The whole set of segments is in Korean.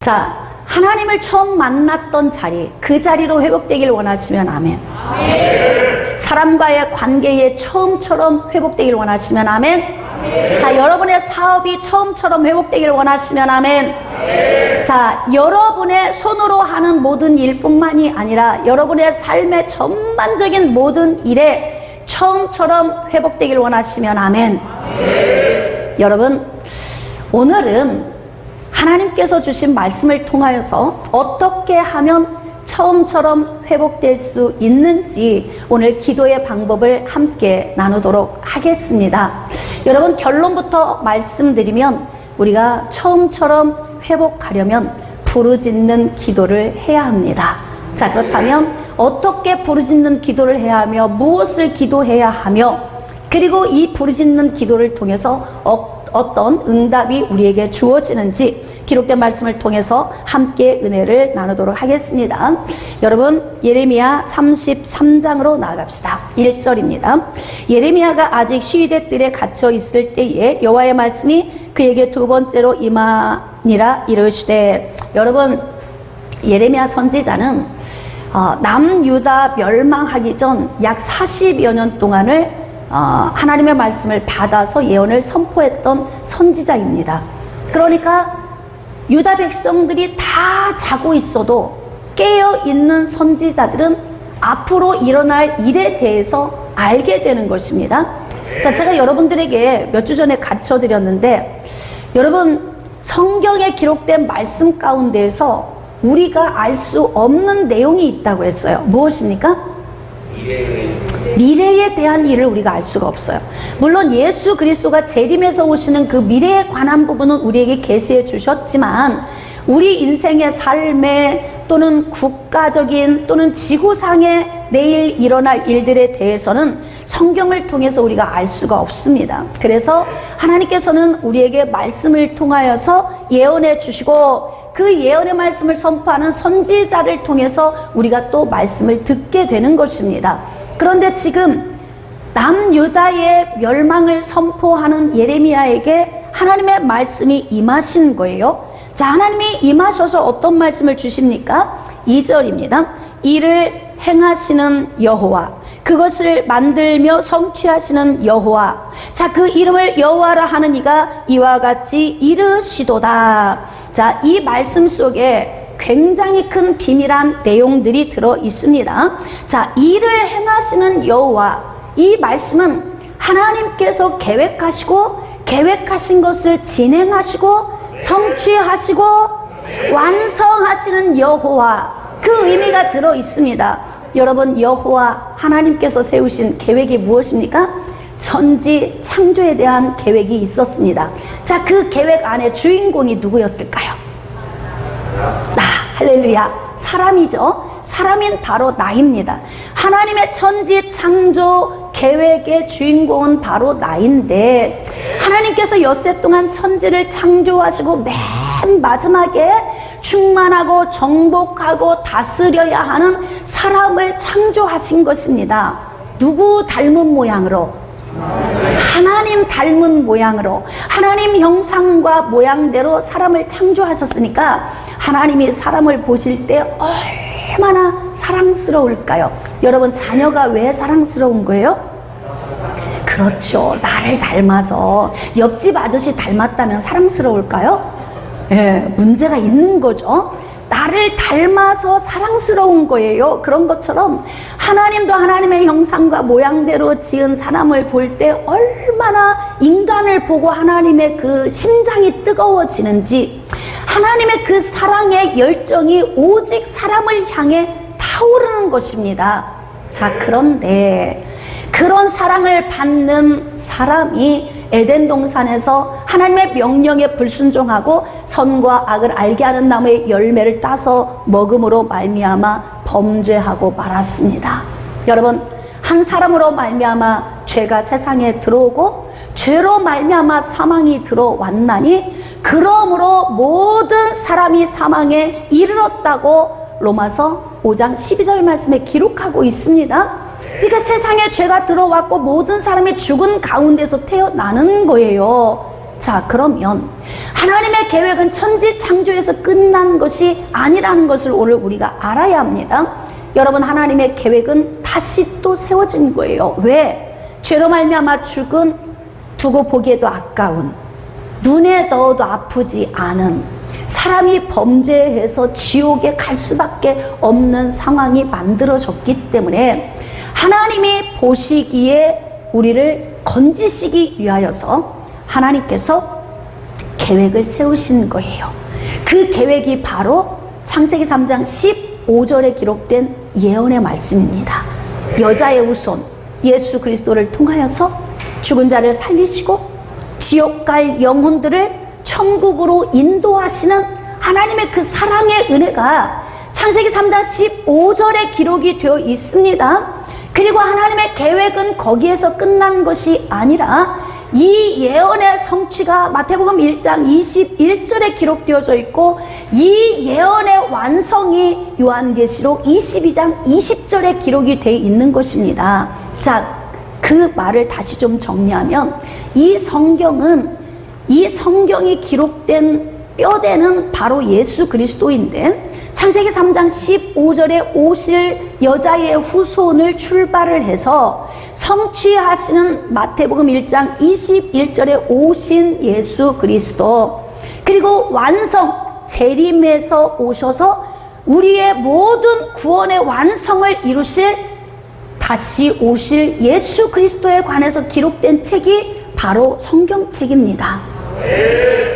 자, 하나님을 처음 만났던 자리, 그 자리로 회복되길 원하시면 아멘. 아멘. 사람과의 관계에 처음처럼 회복되길 원하시면 아멘. 아멘. 자, 여러분의 사업이 처음처럼 회복되길 원하시면 아멘. 아멘. 자, 여러분의 손으로 하는 모든 일뿐만이 아니라 여러분의 삶의 전반적인 모든 일에 처음처럼 회복되길 원하시면 아멘. 아멘. 여러분, 오늘은 하나님께서 주신 말씀을 통하여서 어떻게 하면 처음처럼 회복될 수 있는지 오늘 기도의 방법을 함께 나누도록 하겠습니다. 여러분, 결론부터 말씀드리면 우리가 처음처럼 회복하려면 부르짖는 기도를 해야 합니다. 자, 그렇다면 어떻게 부르짖는 기도를 해야 하며 무엇을 기도해야 하며 그리고 이 부르짖는 기도를 통해서 어떤 응답이 우리에게 주어지는지 기록된 말씀을 통해서 함께 은혜를 나누도록 하겠습니다. 여러분, 예레미야 33장으로 나아갑시다. 1절입니다. 예레미야가 아직 시위대 뜰에 갇혀 있을 때에 여호와의 말씀이 그에게 두 번째로 임하니라 이르시되, 여러분, 예레미야 선지자는 남유다 멸망하기 전 약 40여 년 동안을 하나님의 말씀을 받아서 예언을 선포했던 선지자입니다. 그러니까 유다 백성들이 다 자고 있어도 깨어있는 선지자들은 앞으로 일어날 일에 대해서 알게 되는 것입니다. 자, 제가 여러분들에게 몇 주 전에 가르쳐 드렸는데, 여러분, 성경에 기록된 말씀 가운데에서 우리가 알 수 없는 내용이 있다고 했어요. 무엇입니까? 미래에 대한 일을 우리가 알 수가 없어요. 물론 예수 그리스도가 재림해서 오시는 그 미래에 관한 부분은 우리에게 계시해 주셨지만 우리 인생의 삶에 또는 국가적인 또는 지구상의 내일 일어날 일들에 대해서는 성경을 통해서 우리가 알 수가 없습니다. 그래서 하나님께서는 우리에게 말씀을 통하여서 예언해 주시고 그 예언의 말씀을 선포하는 선지자를 통해서 우리가 또 말씀을 듣게 되는 것입니다. 그런데 지금 남유다의 멸망을 선포하는 예레미야에게 하나님의 말씀이 임하신 거예요. 자, 하나님이 임하셔서 어떤 말씀을 주십니까? 2절입니다. 이를 행하시는 여호와, 그것을 만들며 성취하시는 여호와. 자, 그 이름을 여호와라 하는 이가 이와 같이 이르시도다. 자, 이 말씀 속에 굉장히 큰 비밀한 내용들이 들어 있습니다. 자, 이를 행하시는 여호와, 이 말씀은 하나님께서 계획하신 것을 진행하시고 성취하시고 완성하시는 여호와, 그 의미가 들어 있습니다. 여러분, 여호와 하나님께서 세우신 계획이 무엇입니까? 천지 창조에 대한 계획이 있었습니다. 자, 그 계획 안에 주인공이 누구였을까요? 할렐루야, 사람이죠. 사람인 바로 나입니다. 하나님의 천지 창조 계획의 주인공은 바로 나인데, 하나님께서 엿새 동안 천지를 창조하시고 맨 마지막에 충만하고 정복하고 다스려야 하는 사람을 창조하신 것입니다. 누구 닮은 모양으로? 하나님 닮은 모양으로, 하나님 형상과 모양대로 사람을 창조하셨으니까 하나님이 사람을 보실 때 얼마나 사랑스러울까요? 여러분, 자녀가 왜 사랑스러운 거예요? 그렇죠. 나를 닮아서. 옆집 아저씨 닮았다면 사랑스러울까요? 예, 문제가 있는 거죠. 나를 닮아서 사랑스러운 거예요. 그런 것처럼 하나님도 하나님의 형상과 모양대로 지은 사람을 볼 때 얼마나 인간을 보고 하나님의 그 심장이 뜨거워지는지, 하나님의 그 사랑의 열정이 오직 사람을 향해 타오르는 것입니다. 자, 그런데 그런 사랑을 받는 사람이 에덴 동산에서 하나님의 명령에 불순종하고 선과 악을 알게 하는 나무의 열매를 따서 먹음으로 말미암아 범죄하고 말았습니다. 여러분, 한 사람으로 말미암아 죄가 세상에 들어오고 죄로 말미암아 사망이 들어왔나니 그러므로 모든 사람이 사망에 이르렀다고 로마서 5장 12절 말씀에 기록하고 있습니다. 그러니까 세상에 죄가 들어왔고 모든 사람이 죽은 가운데서 태어나는 거예요. 자, 그러면 하나님의 계획은 천지 창조에서 끝난 것이 아니라는 것을 오늘 우리가 알아야 합니다. 여러분, 하나님의 계획은 다시 또 세워진 거예요. 왜? 죄로 말미암아 죽은, 두고 보기에도 아까운, 눈에 넣어도 아프지 않은, 사람이 범죄해서 지옥에 갈 수밖에 없는 상황이 만들어졌기 때문에 하나님이 보시기에 우리를 건지시기 위하여서 하나님께서 계획을 세우신 거예요. 그 계획이 바로 창세기 3장 15절에 기록된 예언의 말씀입니다. 여자의 후손 예수 그리스도를 통하여서 죽은 자를 살리시고 지옥 갈 영혼들을 천국으로 인도하시는 하나님의 그 사랑의 은혜가 창세기 3장 15절에 기록이 되어 있습니다. 그리고 하나님의 계획은 거기에서 끝난 것이 아니라 이 예언의 성취가 마태복음 1장 21절에 기록되어져 있고, 이 예언의 완성이 요한계시록 22장 20절에 기록이 되어 있는 것입니다. 자, 그 말을 다시 좀 정리하면 이 성경이 기록된 뼈대는 바로 예수 그리스도인데, 창세기 3장 15절에 오실 여자의 후손을 출발을 해서 성취하시는 마태복음 1장 21절에 오신 예수 그리스도, 그리고 완성 재림에서 오셔서 우리의 모든 구원의 완성을 이루실 다시 오실 예수 그리스도에 관해서 기록된 책이 바로 성경책입니다.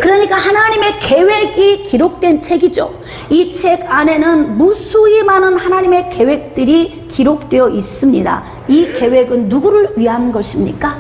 그러니까 하나님의 계획이 기록된 책이죠. 이 책 안에는 무수히 많은 하나님의 계획들이 기록되어 있습니다. 이 계획은 누구를 위한 것입니까?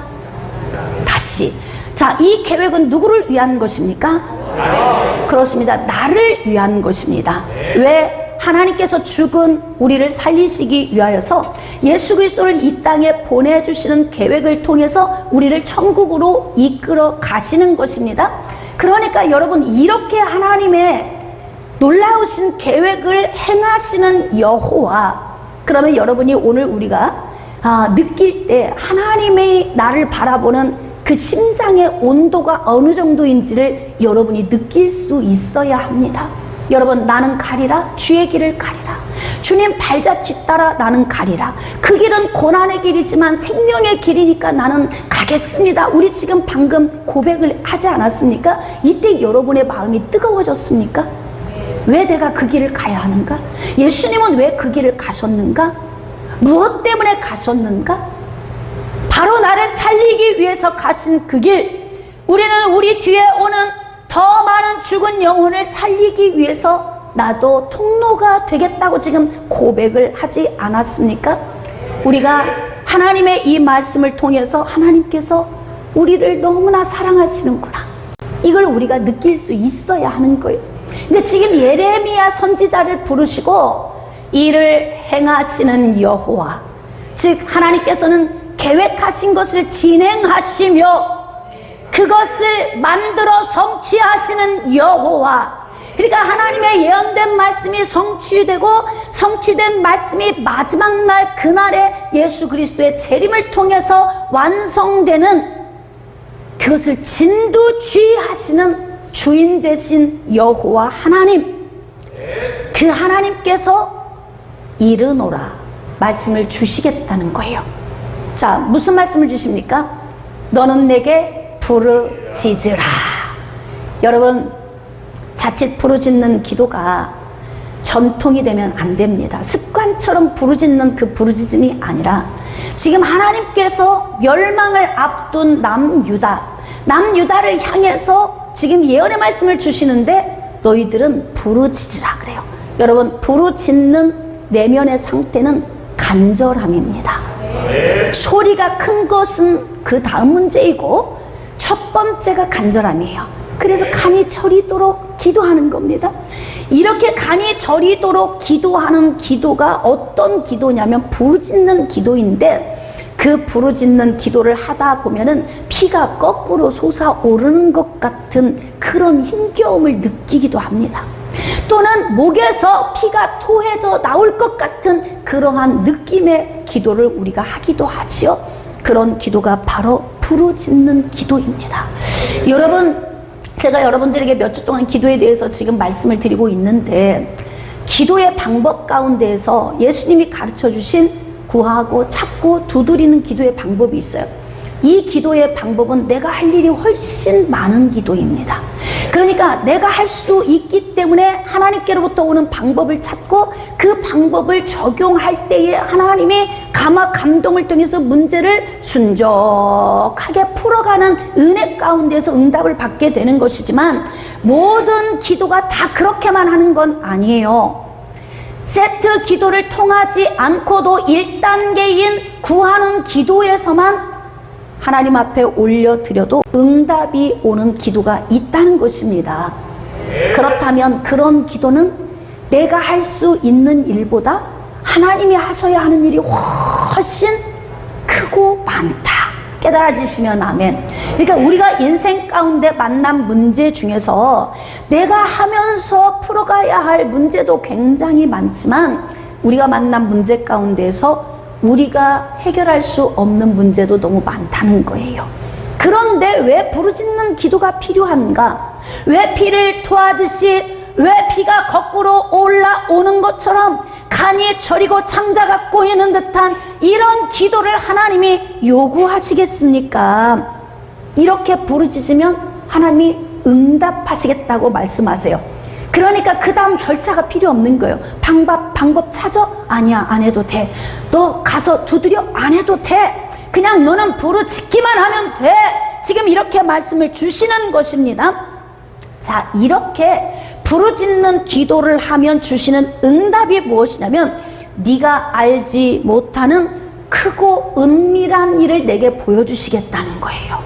다시, 자, 이 계획은 누구를 위한 것입니까? 그렇습니다. 나를 위한 것입니다. 왜? 하나님께서 죽은 우리를 살리시기 위하여서 예수 그리스도를 이 땅에 보내주시는 계획을 통해서 우리를 천국으로 이끌어 가시는 것입니다. 그러니까 여러분, 이렇게 하나님의 놀라우신 계획을 행하시는 여호와, 그러면 여러분이 오늘 우리가 느낄 때 하나님의 나를 바라보는 그 심장의 온도가 어느 정도인지를 여러분이 느낄 수 있어야 합니다. 여러분, 나는 가리라, 주의 길을 가리라. 주님 발자취 따라 나는 가리라. 그 길은 고난의 길이지만 생명의 길이니까 나는 가겠습니다. 우리 지금 방금 고백을 하지 않았습니까? 이때 여러분의 마음이 뜨거워졌습니까? 왜 내가 그 길을 가야 하는가? 예수님은 왜 그 길을 가셨는가? 무엇 때문에 가셨는가? 바로 나를 살리기 위해서 가신 그 길, 우리는 우리 뒤에 오는 더 많은 죽은 영혼을 살리기 위해서 나도 통로가 되겠다고 지금 고백을 하지 않았습니까? 우리가 하나님의 이 말씀을 통해서 하나님께서 우리를 너무나 사랑하시는구나, 이걸 우리가 느낄 수 있어야 하는 거예요. 근데 지금 예레미야 선지자를 부르시고 이를 행하시는 여호와, 즉 하나님께서는 계획하신 것을 진행하시며 그것을 만들어 성취하시는 여호와, 그러니까 하나님의 예언된 말씀이 성취되고 성취된 말씀이 마지막 날 그날에 예수 그리스도의 재림을 통해서 완성되는, 그것을 진두지휘하시는 주인 되신 여호와 하나님, 그 하나님께서 이르노라 말씀을 주시겠다는 거예요. 자, 무슨 말씀을 주십니까? 너는 내게 부르짖으라. 여러분, 자칫 부르짖는 기도가 전통이 되면 안 됩니다. 습관처럼 부르짖는 그 부르짖음이 아니라, 지금 하나님께서 멸망을 앞둔 남유다를 향해서 지금 예언의 말씀을 주시는데 너희들은 부르짖으라 그래요. 여러분, 부르짖는 내면의 상태는 간절함입니다. 소리가 큰 것은 그 다음 문제이고 첫 번째가 간절함이에요. 그래서 간이 저리도록 기도하는 겁니다. 이렇게 간이 저리도록 기도하는 기도가 어떤 기도냐면 부르짖는 기도인데, 그 부르짖는 기도를 하다 보면은 피가 거꾸로 솟아오르는 것 같은 그런 힘겨움을 느끼기도 합니다. 또는 목에서 피가 토해져 나올 것 같은 그러한 느낌의 기도를 우리가 하기도 하지요. 그런 기도가 바로 부르짖는 기도입니다. 여러분, 제가 여러분들에게 몇 주 동안 기도에 대해서 지금 말씀을 드리고 있는데, 기도의 방법 가운데에서 예수님이 가르쳐 주신 구하고 찾고 두드리는 기도의 방법이 있어요. 이 기도의 방법은 내가 할 일이 훨씬 많은 기도입니다. 그러니까 내가 할 수 있기 때문에 하나님께로부터 오는 방법을 찾고 그 방법을 적용할 때에 하나님이 감동을 통해서 문제를 순적하게 풀어가는 은혜 가운데서 응답을 받게 되는 것이지만, 모든 기도가 다 그렇게만 하는 건 아니에요. 세트 기도를 통하지 않고도 1단계인 구하는 기도에서만 하나님 앞에 올려드려도 응답이 오는 기도가 있다는 것입니다. 그렇다면 그런 기도는 내가 할 수 있는 일보다 하나님이 하셔야 하는 일이 훨씬 크고 많다. 깨달아지시면 아멘. 그러니까 우리가 인생 가운데 만난 문제 중에서 내가 하면서 풀어가야 할 문제도 굉장히 많지만, 우리가 만난 문제 가운데서 우리가 해결할 수 없는 문제도 너무 많다는 거예요. 그런데 왜 부르짖는 기도가 필요한가? 왜 피를 토하듯이, 왜 피가 거꾸로 올라오는 것처럼 간이 저리고 창자가 꼬이는 듯한 이런 기도를 하나님이 요구하시겠습니까? 이렇게 부르짖으면 하나님이 응답하시겠다고 말씀하세요. 그러니까 그 다음 절차가 필요 없는 거예요. 방법 찾아? 아니야, 안 해도 돼. 너 가서 두드려? 안 해도 돼. 그냥 너는 부르짖기만 하면 돼. 지금 이렇게 말씀을 주시는 것입니다. 자, 이렇게 부르짖는 기도를 하면 주시는 응답이 무엇이냐면, 네가 알지 못하는 크고 은밀한 일을 내게 보여주시겠다는 거예요.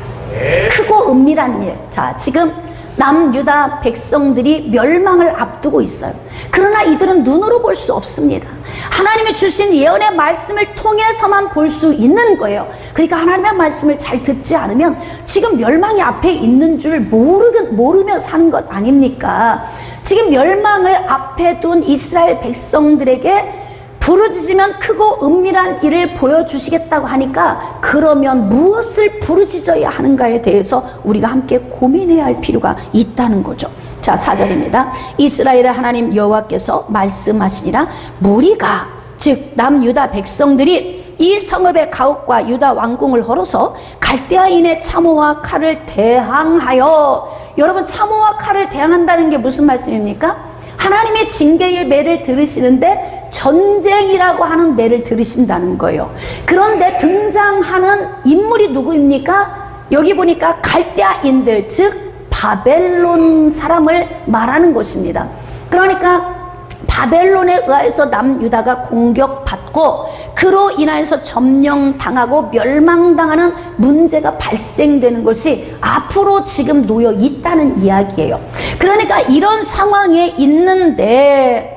크고 은밀한 일. 자, 지금 남유다 백성들이 멸망을 앞두고 있어요. 그러나 이들은 눈으로 볼 수 없습니다. 하나님이 주신 예언의 말씀을 통해서만 볼 수 있는 거예요. 그러니까 하나님의 말씀을 잘 듣지 않으면 지금 멸망이 앞에 있는 줄 모르며 사는 것 아닙니까? 지금 멸망을 앞에 둔 이스라엘 백성들에게 부르짖으면 크고 은밀한 일을 보여주시겠다고 하니까, 그러면 무엇을 부르짖어야 하는가에 대해서 우리가 함께 고민해야 할 필요가 있다는 거죠. 자, 4절입니다. 이스라엘의 하나님 여호와께서 말씀하시니라, 무리가, 즉 남유다 백성들이 이 성읍의 가옥과 유다 왕궁을 헐어서 갈대아인의 참호와 칼을 대항하여. 여러분, 참호와 칼을 대항한다는 게 무슨 말씀입니까? 하나님의 징계의 매를 들으시는데 전쟁이라고 하는 매를 들으신다는 거예요. 그런데 등장하는 인물이 누구입니까? 여기 보니까 갈대아인들, 즉 바벨론 사람을 말하는 것입니다. 그러니까 바벨론에 의해서 남유다가 공격받고 그로 인하여서 점령당하고 멸망당하는 문제가 발생되는 것이 앞으로 지금 놓여 있다는 이야기예요. 그러니까 이런 상황에 있는데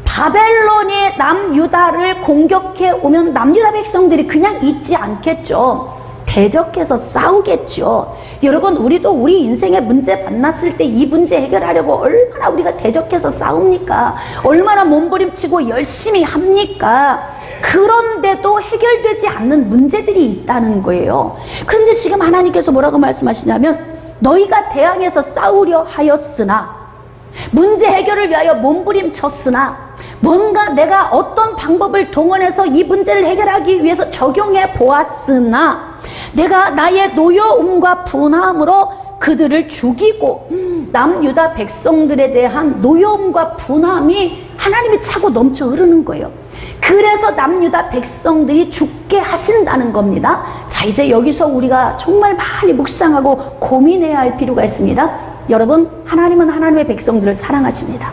바벨론이 남유다를 공격해 오면 남유다 백성들이 그냥 있지 않겠죠. 대적해서 싸우겠죠. 여러분, 우리도 우리 인생의 문제 만났을 때 이 문제 해결하려고 얼마나 우리가 대적해서 싸웁니까? 얼마나 몸부림치고 열심히 합니까? 그런데도 해결되지 않는 문제들이 있다는 거예요. 그런데 지금 하나님께서 뭐라고 말씀하시냐면, 너희가 대항해서 싸우려 하였으나, 문제 해결을 위하여 몸부림쳤으나, 뭔가 내가 어떤 방법을 동원해서 이 문제를 해결하기 위해서 적용해 보았으나, 내가 나의 노여움과 분함으로 그들을 죽이고, 남유다 백성들에 대한 노여움과 분함이 하나님이 차고 넘쳐 흐르는 거예요. 그래서 남유다 백성들이 죽게 하신다는 겁니다. 자, 이제 여기서 우리가 정말 많이 묵상하고 고민해야 할 필요가 있습니다. 여러분, 하나님은 하나님의 백성들을 사랑하십니다.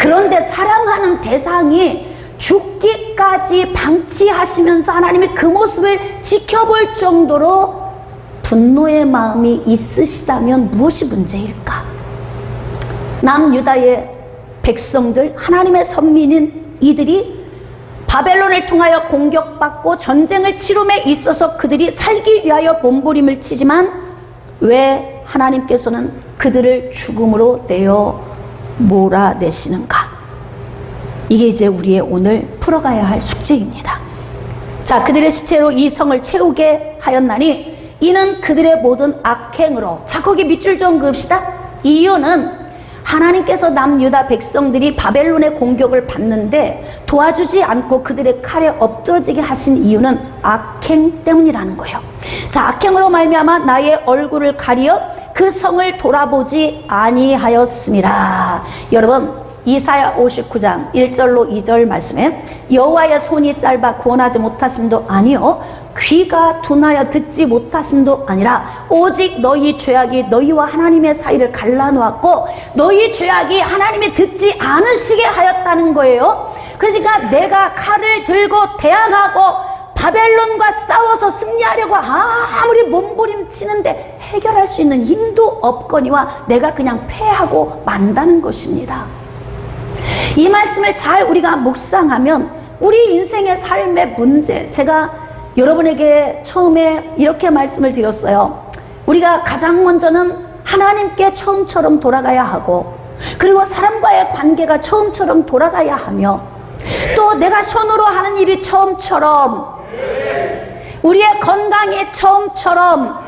그런데 사랑하는 대상이 죽기까지 방치하시면서 하나님이 그 모습을 지켜볼 정도로 분노의 마음이 있으시다면 무엇이 문제일까? 남유다의 백성들, 하나님의 선민인 이들이 바벨론을 통하여 공격받고 전쟁을 치rum에 있어서 그들이 살기 위하여 몸부림을 치지만, 왜 하나님께서는 그들을 죽음으로 내어 몰아내시는가? 이게 이제 우리의 오늘 풀어가야 할 숙제입니다. 자, 그들의 시체로 이 성을 채우게 하였나니 이는 그들의 모든 악행으로. 자, 거기 밑줄 좀 그읍시다. 이유는 하나님께서 남유다 백성들이 바벨론의 공격을 받는데 도와주지 않고 그들의 칼에 엎드러지게 하신 이유는 악행 때문이라는 거예요. 자, 악행으로 말미암아 나의 얼굴을 가리어 그 성을 돌아보지 아니하였음이라. 여러분, 이사야 59장 1절로 2절 말씀에 여호와의 손이 짧아 구원하지 못하심도 아니요 귀가 둔하여 듣지 못하심도 아니라 오직 너희 죄악이 너희와 하나님의 사이를 갈라놓았고 너희 죄악이 하나님이 듣지 않으시게 하였다는 거예요. 그러니까 내가 칼을 들고 대항하고 바벨론과 싸워서 승리하려고 아무리 몸부림치는데 해결할 수 있는 힘도 없거니와 내가 그냥 패하고 만다는 것입니다. 이 말씀을 잘 우리가 묵상하면 우리 인생의 삶의 문제, 제가 여러분에게 처음에 이렇게 말씀을 드렸어요. 우리가 가장 먼저는 하나님께 처음처럼 돌아가야 하고, 그리고 사람과의 관계가 처음처럼 돌아가야 하며, 또 내가 손으로 하는 일이 처음처럼, 우리의 건강이 처음처럼,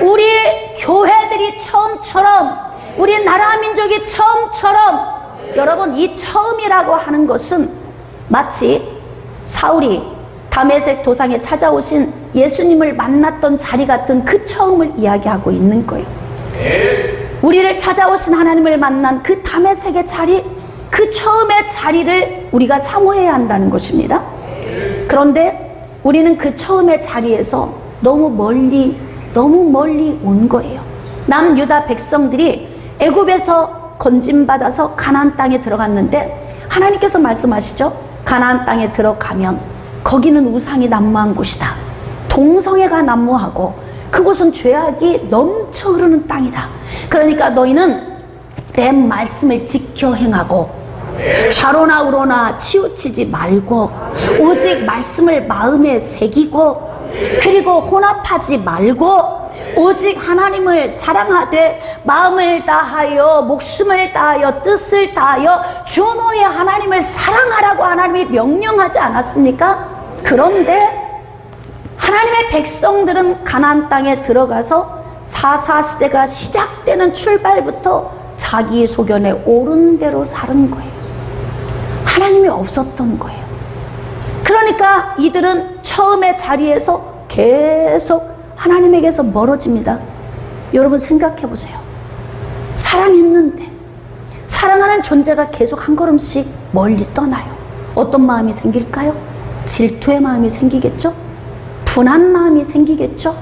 우리 교회들이 처음처럼, 우리 나라 민족이 처음처럼. 여러분, 이 처음이라고 하는 것은 마치 사울이 다메섹 도상에 찾아오신 예수님을 만났던 자리 같은 그 처음을 이야기하고 있는 거예요. 우리를 찾아오신 하나님을 만난 그 다메섹의 자리, 그 처음의 자리를 우리가 사모해야 한다는 것입니다. 그런데 우리는 그 처음의 자리에서 너무 멀리 온 거예요. 남유다 백성들이 애굽에서 건짐받아서 가나안 땅에 들어갔는데 하나님께서 말씀하시죠. 가나안 땅에 들어가면 거기는 우상이 난무한 곳이다. 동성애가 난무하고 그곳은 죄악이 넘쳐 흐르는 땅이다. 그러니까 너희는 내 말씀을 지켜 행하고 좌로나 우로나 치우치지 말고 오직 말씀을 마음에 새기고 그리고 혼합하지 말고 오직 하나님을 사랑하되 마음을 다하여 목숨을 다하여 뜻을 다하여 주 너의 하나님을 사랑하라고 하나님이 명령하지 않았습니까? 그런데 하나님의 백성들은 가나안 땅에 들어가서 사사시대가 시작되는 출발부터 자기 소견에 옳은 대로 사는 거예요. 하나님이 없었던 거예요. 그러니까 이들은 처음의 자리에서 계속 하나님에게서 멀어집니다. 여러분 생각해 보세요. 사랑했는데 사랑하는 존재가 계속 한 걸음씩 멀리 떠나요. 어떤 마음이 생길까요? 질투의 마음이 생기겠죠? 분한 마음이 생기겠죠?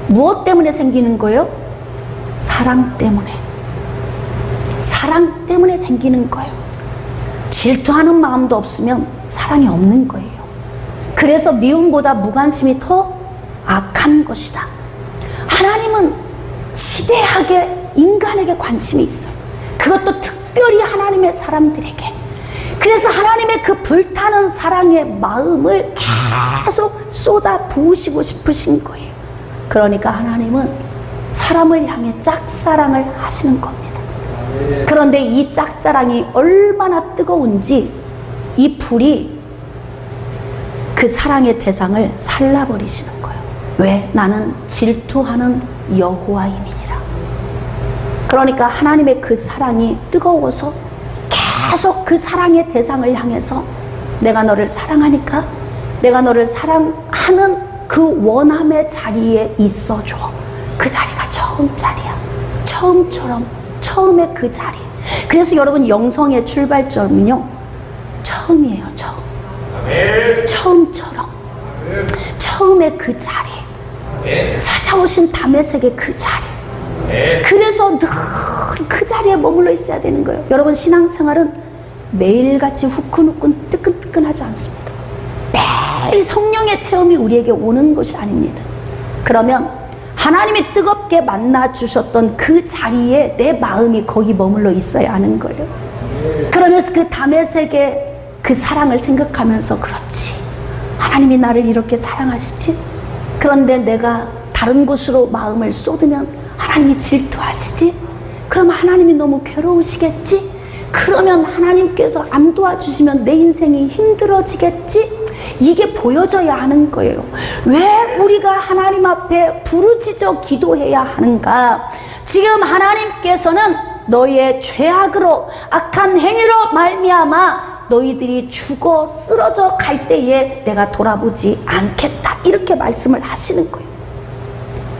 무엇 때문에 생기는 거예요? 사랑 때문에. 사랑 때문에 생기는 거예요. 질투하는 마음도 없으면 사랑이 없는 거예요. 그래서 미움보다 무관심이 더 악한 것이다. 하나님은 지대하게 인간에게 관심이 있어요. 그것도 특별히 하나님의 사람들에게. 그래서 하나님의 그 불타는 사랑의 마음을 계속 쏟아 부으시고 싶으신 거예요. 그러니까 하나님은 사람을 향해 짝사랑을 하시는 겁니다. 그런데 이 짝사랑이 얼마나 뜨거운지 이 불이 그 사랑의 대상을 살라버리시는 거예요. 왜? 나는 질투하는 여호와임이니라. 그러니까 하나님의 그 사랑이 뜨거워서 계속 그 사랑의 대상을 향해서 내가 너를 사랑하니까 내가 너를 사랑하는 그 원함의 자리에 있어줘. 그 자리가 처음 자리야. 처음처럼 처음의 그 자리. 그래서 여러분 영성의 출발점은요 처음이에요. 처음. 처음처럼 처음의 그 자리, 찾아오신 다메섹의 그 자리. 그래서 늘 그 자리에 머물러 있어야 되는 거예요. 여러분 신앙생활은 매일같이 후끈후끈 뜨끈뜨끈하지 않습니다. 매일 성령의 체험이 우리에게 오는 것이 아닙니다. 그러면 하나님이 뜨겁게 만나주셨던 그 자리에 내 마음이 거기 머물러 있어야 하는 거예요. 그러면서 그 다메섹의 그 사랑을 생각하면서 그렇지, 하나님이 나를 이렇게 사랑하시지? 그런데 내가 다른 곳으로 마음을 쏟으면 하나님이 질투하시지? 그럼 하나님이 너무 괴로우시겠지? 그러면 하나님께서 안 도와주시면 내 인생이 힘들어지겠지? 이게 보여져야 하는 거예요. 왜 우리가 하나님 앞에 부르짖어 기도해야 하는가? 지금 하나님께서는 너희의 죄악으로 악한 행위로 말미암아 너희들이 죽어 쓰러져 갈 때에 내가 돌아보지 않겠다, 이렇게 말씀을 하시는 거예요.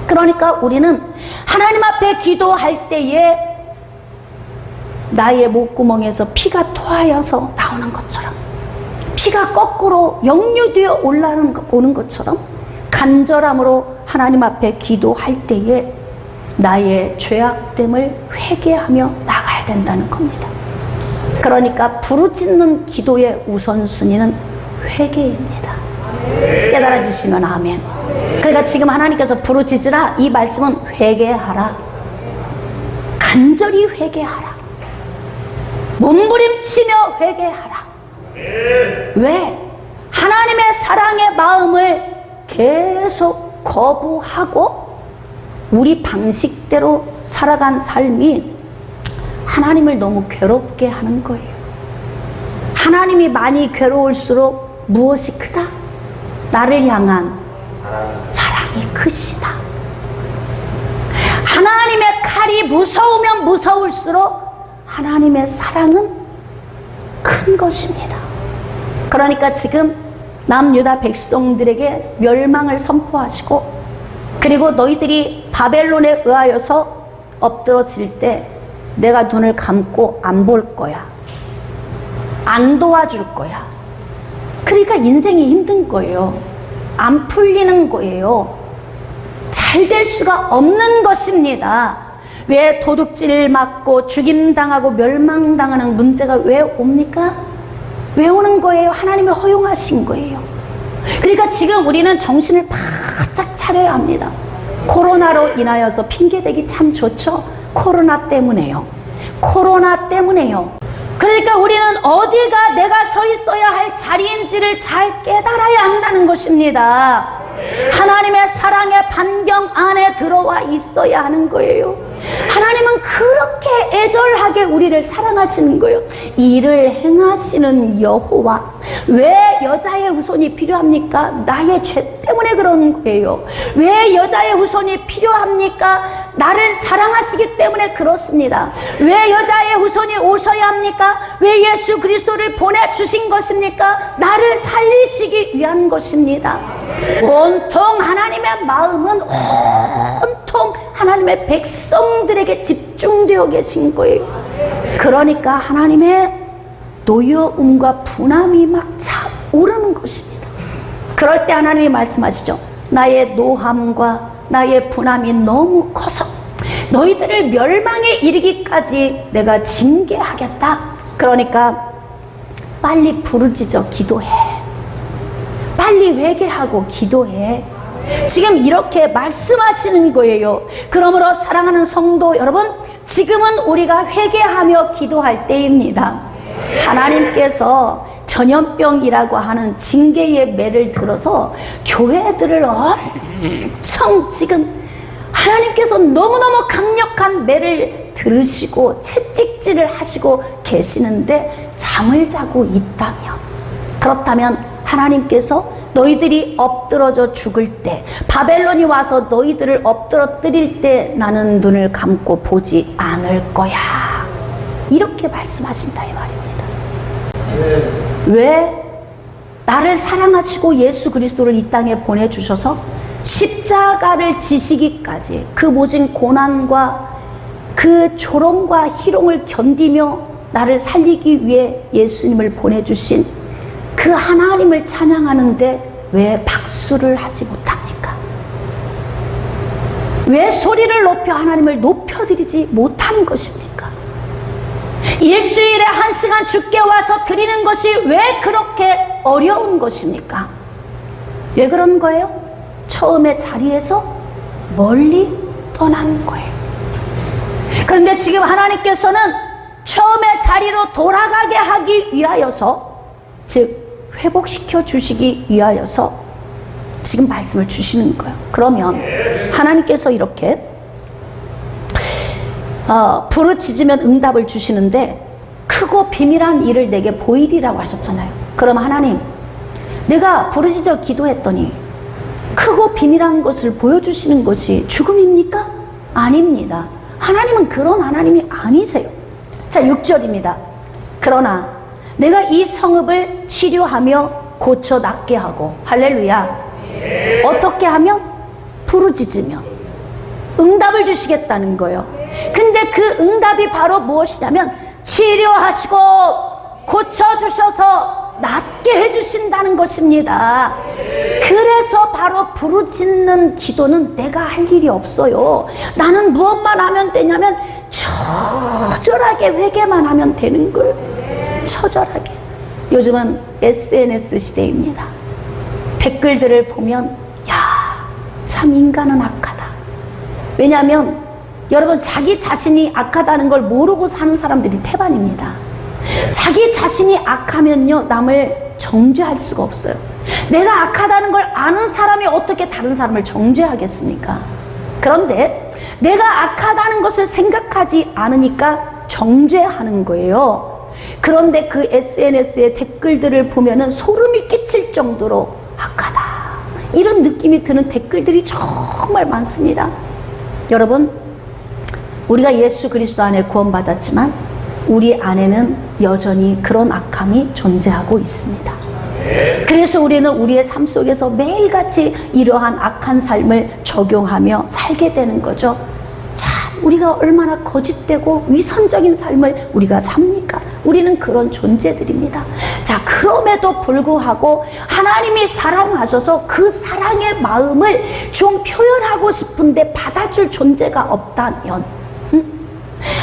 그러니까 우리는 하나님 앞에 기도할 때에 나의 목구멍에서 피가 토하여서 나오는 것처럼, 피가 거꾸로 역류되어 올라오는 것처럼 간절함으로 하나님 앞에 기도할 때에 나의 죄악됨을 회개하며 나가야 된다는 겁니다. 그러니까 부르짖는 기도의 우선순위는 회개입니다. 깨달아지시면 아멘. 그러니까 지금 하나님께서 부르짖으라, 이 말씀은 회개하라, 간절히 회개하라, 몸부림치며 회개하라. 왜? 하나님의 사랑의 마음을 계속 거부하고 우리 방식대로 살아간 삶이 하나님을 너무 괴롭게 하는 거예요. 하나님이 많이 괴로울수록 무엇이 크다? 나를 향한 사랑이 크시다. 하나님의 칼이 무서우면 무서울수록 하나님의 사랑은 큰 것입니다. 그러니까 지금 남유다 백성들에게 멸망을 선포하시고, 그리고 너희들이 바벨론에 의하여서 엎드러질 때 내가 눈을 감고 안 볼 거야, 안 도와줄 거야. 그러니까 인생이 힘든 거예요. 안 풀리는 거예요. 잘 될 수가 없는 것입니다. 왜 도둑질 맞고 죽임당하고 멸망당하는 문제가 왜 옵니까? 왜 오는 거예요? 하나님이 허용하신 거예요. 그러니까 지금 우리는 정신을 바짝 차려야 합니다. 코로나로 인하여서 핑계대기 참 좋죠? 코로나 때문에요. 코로나 때문에요. 그러니까 우리는 어디가 내가 서 있어야 할 자리인지를 잘 깨달아야 한다는 것입니다. 하나님의 사랑의 반경 안에 들어와 있어야 하는 거예요. 하나님은 그렇게 애절하게 우리를 사랑하시는 거예요. 이를 행하시는 여호와. 왜 여자의 후손이 필요합니까? 나의 죄 때문에 그런 거예요. 왜 여자의 후손이 필요합니까? 나를 사랑하시기 때문에 그렇습니다. 왜 여자의 후손이 오셔야 합니까? 왜 예수 그리스도를 보내주신 것입니까? 나를 살리시기 위한 것입니다. 온통 하나님의 마음은 온통 하나님의 백성들에게 집중되어 계신 거예요. 그러니까 하나님의 노여움과 분함이 막 차오르는 것입니다. 그럴 때 하나님이 말씀하시죠. 나의 노함과 나의 분함이 너무 커서 너희들을 멸망에 이르기까지 내가 징계하겠다. 그러니까 빨리 부르짖어 기도해. 빨리 회개하고 기도해. 지금 이렇게 말씀하시는 거예요. 그러므로 사랑하는 성도 여러분, 지금은 우리가 회개하며 기도할 때입니다. 하나님께서 전염병이라고 하는 징계의 매를 들어서 교회들을 엄청 지금 하나님께서 너무너무 강력한 매를 들으시고 채찍질을 하시고 계시는데 잠을 자고 있다면, 그렇다면 하나님께서 너희들이 엎드러져 죽을 때, 바벨론이 와서 너희들을 엎드러뜨릴 때 나는 눈을 감고 보지 않을 거야, 이렇게 말씀하신다 이 말입니다. 왜? 나를 사랑하시고 예수 그리스도를 이 땅에 보내주셔서 십자가를 지시기까지 그 모진 고난과 그 조롱과 희롱을 견디며 나를 살리기 위해 예수님을 보내주신 그 하나님을 찬양하는데 왜 박수를 하지 못합니까? 왜 소리를 높여 하나님을 높여드리지 못하는 것입니까? 일주일에 1시간 주께 와서 드리는 것이 왜 그렇게 어려운 것입니까? 왜 그런 거예요? 처음에 자리에서 멀리 떠나는 거예요. 그런데 지금 하나님께서는 처음에 자리로 돌아가게 하기 위하여서, 즉 회복시켜 주시기 위하여서 지금 말씀을 주시는 거예요. 그러면 하나님께서 이렇게 부르짖으면 응답을 주시는데 크고 비밀한 일을 내게 보이리라고 하셨잖아요. 그럼 하나님, 내가 부르짖어 기도했더니 크고 비밀한 것을 보여주시는 것이 죽음입니까? 아닙니다. 하나님은 그런 하나님이 아니세요. 자, 6절입니다. 그러나 내가 이 성읍을 치료하며 고쳐 낫게 하고, 할렐루야. 어떻게 하면? 부르짖으며 응답을 주시겠다는 거예요. 근데 그 응답이 바로 무엇이냐면 치료하시고 고쳐주셔서 낫게 해주신다는 것입니다. 그래서 바로 부르짖는 기도는 내가 할 일이 없어요. 나는 무엇만 하면 되냐면 처절하게 회개만 하면 되는 거예요. 처절하게. 요즘은 SNS 시대입니다. 댓글들을 보면 참 인간은 악하다. 왜냐하면 여러분, 자기 자신이 악하다는 걸 모르고 사는 사람들이 태반입니다. 자기 자신이 악하면요, 남을 정죄할 수가 없어요. 내가 악하다는 걸 아는 사람이 어떻게 다른 사람을 정죄하겠습니까? 그런데 내가 악하다는 것을 생각하지 않으니까 정죄하는 거예요. 그런데 그 SNS의 댓글들을 보면은 소름이 끼칠 정도로 악하다, 이런 느낌이 드는 댓글들이 정말 많습니다. 여러분, 우리가 예수 그리스도 안에 구원받았지만 우리 안에는 여전히 그런 악함이 존재하고 있습니다. 그래서 우리는 우리의 삶 속에서 매일같이 이러한 악한 삶을 적용하며 살게 되는 거죠. 참, 우리가 얼마나 거짓되고 위선적인 삶을 우리가 삽니까? 우리는 그런 존재들입니다. 자, 그럼에도 불구하고 하나님이 사랑하셔서 그 사랑의 마음을 좀 표현하고 싶은데 받아줄 존재가 없다면,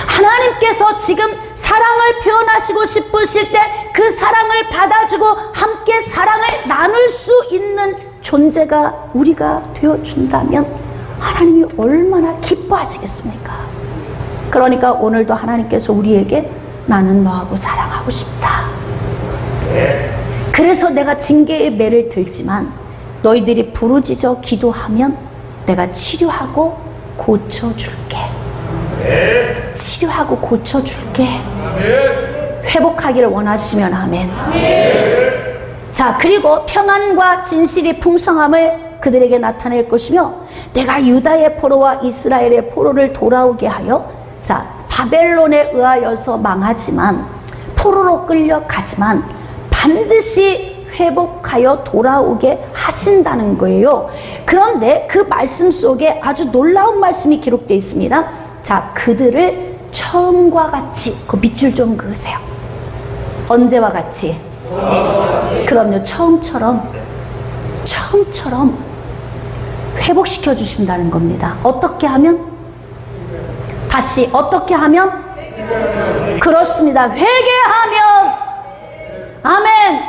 하나님께서 지금 사랑을 표현하시고 싶으실 때 그 사랑을 받아주고 함께 사랑을 나눌 수 있는 존재가 우리가 되어준다면 하나님이 얼마나 기뻐하시겠습니까? 그러니까 오늘도 하나님께서 우리에게 나는 너하고 사랑하고 싶다. 그래서 내가 징계의 매를 들지만 너희들이 부르짖어 기도하면 내가 치료하고 고쳐줄게. 치료하고 고쳐줄게. 회복하기를 원하시면 아멘. 자, 그리고 평안과 진실이 풍성함을 그들에게 나타낼 것이며 내가 유다의 포로와 이스라엘의 포로를 돌아오게 하여, 자, 바벨론에 의하여서 망하지만 포로로 끌려가지만 반드시 회복하여 돌아오게 하신다는 거예요. 그런데 그 말씀 속에 아주 놀라운 말씀이 기록되어 있습니다. 자, 그들을 처음과 같이, 그 밑줄 좀 그으세요. 언제와 같이? 그럼요, 처음처럼 회복시켜 주신다는 겁니다. 어떻게 하면? 다시, 어떻게 하면? 그렇습니다. 회개하면. 아멘.